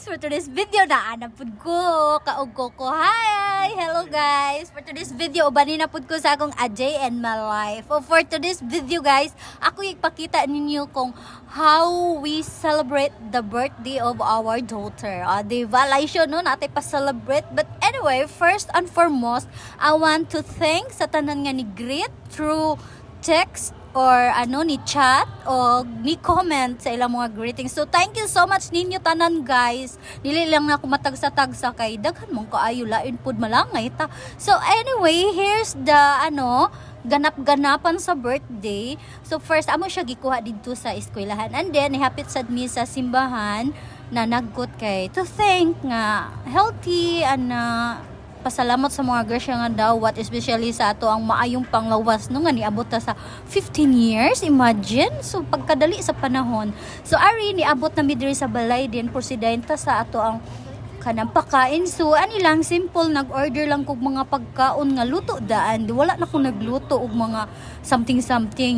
for today's video na anapod ko kaog ko. Hi! Hello guys! For today's video, ubanin na pud ko sa akong a day and my life. For today's video guys, ako ipakita ninyo kung how we celebrate the birthday of our daughter. Diba? Laisyo no, natin pa-celebrate. But anyway, first and foremost, I want to thank sa tanan nga ni greet through text or ni chat o ni comment sa ilang mga greetings. So thank you so much ninyo tanan guys. Dili lang na ako matagsa-tagsa kay daghan mong kaayo lain pud malangay ta. So anyway, here's the ganap-ganapan sa birthday. So first amo siya gikuha didto sa eskwelahan and then ihapit sad mi sa simbahan na nagkot kay to thank nga healthy and pasalamat sa mga grasya nga dawat, especially sa ato ang maayong panglawas no nga niabot ta sa 15 years, imagine. So pagkadali sa panahon, so ari niabot na mi diri sa balay din por si ta sa ato ang kanang pakain. So ani lang simple, nag-order lang kog mga pagkaon nga luto daan. Wala na ko nagluto og mga something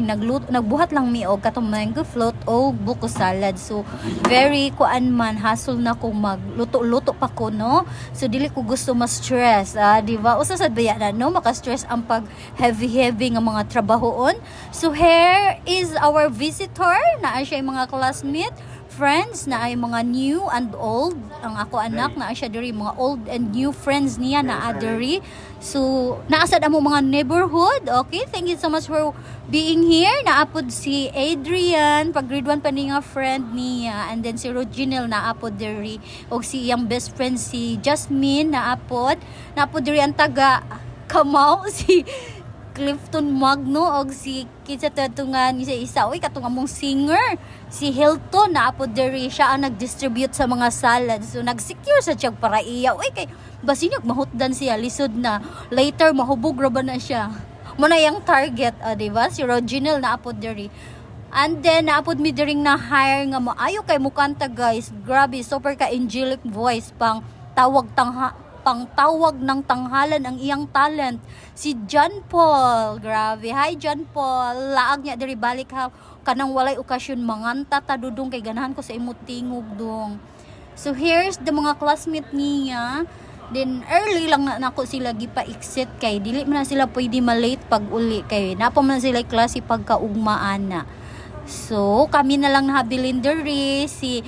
nagbuhat lang mi og katong mango float o buko salad. So very kuan man hassle na kung magluto-luto pa ko no. So dili ko gusto ma-stress, di ba? Usa sad baya na no maka-stress ang pag heavy nga mga trabahoon. So here is our visitor na siya mga classmate, friends na ay mga new and old. Ang ako anak na siya diri mga old and new friends niya na diri. So naasad amo mga neighborhood. Okay, thank you so much for being here. Naapod si Adrian, pag grade 1 pa ni nga friend niya, and then si Roginel naapod diri, og si iyang best friend si Jasmine naapod diri ang taga Kamao si Clifton Magno og si kinsa tatungan ni sa isa oy katong among singer si Hilton naapod diri, siya ang nag-distribute sa mga salad. So nag-secure sa tiyag para iya oy kay basinyag mahutdan siya lisod na later mahubog ra ba na siya mo na yang target, di ba? Si Roginel naapod diri. And then naapod mi diring na hire nga mo ayo kay mukanta guys, grabe super ka angelic voice pang tawag ng tanghalan ang iyang talent, si John Paul. Grabe, hi John Paul, laag niya diri balik ha kanang walay okasyon manganta ta dudong kay ganahan ko sa imong tingog dong. So here's the mga classmate niya. Then early lang na ako sila gipa-exit kay dili man na sila pwede ma-late pag uli kay napa man sila klase pagkaugmaan na. So, kami na lang nahabilin diri, si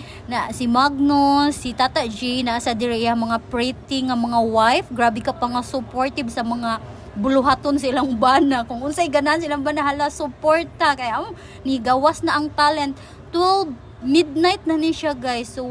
Magno, si Tata G, na sa diri mga pretty nga mga wife. Grabe ka pa nga supportive sa mga buluhaton silang bana. Kung unsay ganan silang bana, hala, suporta. Kaya, ni gawas na ang talent. 12 midnight na ni siya, guys. So,